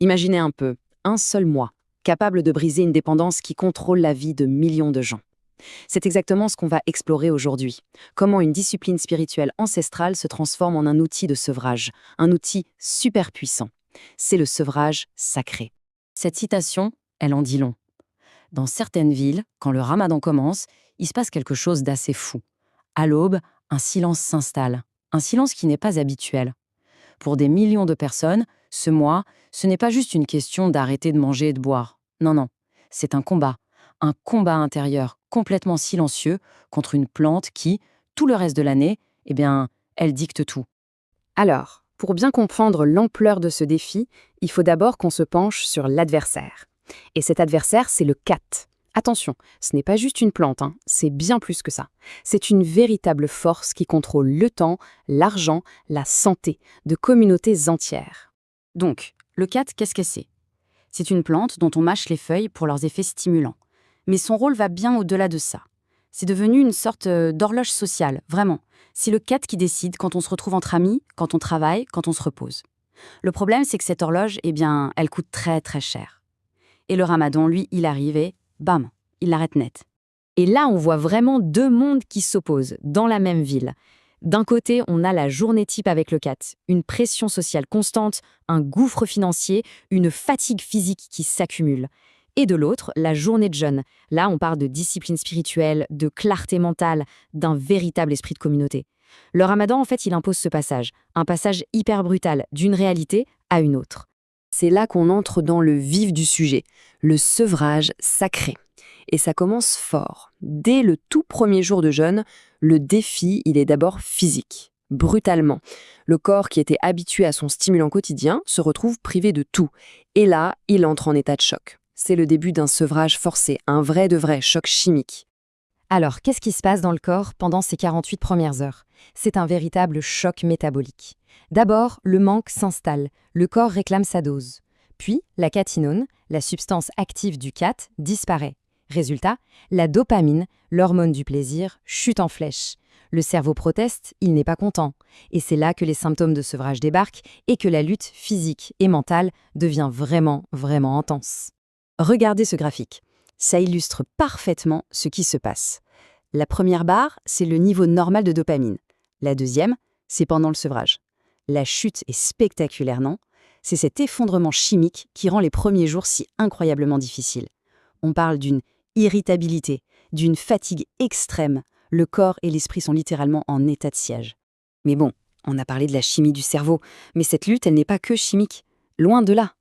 Imaginez un peu, un seul mois, capable de briser une dépendance qui contrôle la vie de millions de gens. C'est exactement ce qu'on va explorer aujourd'hui. Comment une discipline spirituelle ancestrale se transforme en un outil de sevrage, un outil super puissant. C'est le sevrage sacré. Cette citation, elle en dit long. Dans certaines villes, quand le ramadan commence, il se passe quelque chose d'assez fou. À l'aube, un silence s'installe. Un silence qui n'est pas habituel. Pour des millions de personnes, ce mois, ce n'est pas juste une question d'arrêter de manger et de boire. Non, non, c'est un combat intérieur complètement silencieux contre une plante qui, tout le reste de l'année, eh bien, elle dicte tout. Alors, pour bien comprendre l'ampleur de ce défi, il faut d'abord qu'on se penche sur l'adversaire. Et cet adversaire, c'est le kat. Attention, ce n'est pas juste une plante, c'est bien plus que ça. C'est une véritable force qui contrôle le temps, l'argent, la santé de communautés entières. Donc, le kat, qu'est-ce que c'est? C'est une plante dont on mâche les feuilles pour leurs effets stimulants. Mais son rôle va bien au-delà de ça. C'est devenu une sorte d'horloge sociale, vraiment. C'est le kat qui décide quand on se retrouve entre amis, quand on travaille, quand on se repose. Le problème, c'est que cette horloge, eh bien, elle coûte très très cher. Et le ramadan, lui, il arrive et bam, il l'arrête net. Et là, on voit vraiment deux mondes qui s'opposent dans la même ville. D'un côté, on a la journée type avec le cat, une pression sociale constante, un gouffre financier, une fatigue physique qui s'accumule. Et de l'autre, la journée de jeûne. Là, on parle de discipline spirituelle, de clarté mentale, d'un véritable esprit de communauté. Le ramadan, en fait, il impose ce passage, un passage hyper brutal, d'une réalité à une autre. C'est là qu'on entre dans le vif du sujet, le sevrage sacré. Et ça commence fort. Dès le tout premier jour de jeûne, le défi, il est d'abord physique, brutalement. Le corps qui était habitué à son stimulant quotidien se retrouve privé de tout. Et là, il entre en état de choc. C'est le début d'un sevrage forcé, un vrai de vrai choc chimique. Alors, qu'est-ce qui se passe dans le corps pendant ces 48 premières heures? C'est un véritable choc métabolique. D'abord, le manque s'installe, le corps réclame sa dose. Puis, la catinone, la substance active du cat, disparaît. Résultat, la dopamine, l'hormone du plaisir, chute en flèche. Le cerveau proteste, il n'est pas content. Et c'est là que les symptômes de sevrage débarquent et que la lutte physique et mentale devient vraiment, vraiment intense. Regardez ce graphique. Ça illustre parfaitement ce qui se passe. La première barre, c'est le niveau normal de dopamine. La deuxième, c'est pendant le sevrage. La chute est spectaculaire, non? C'est cet effondrement chimique qui rend les premiers jours si incroyablement difficiles. On parle d'une irritabilité, d'une fatigue extrême. Le corps et l'esprit sont littéralement en état de siège. Mais bon, on a parlé de la chimie du cerveau, mais cette lutte, elle n'est pas que chimique. Loin de là.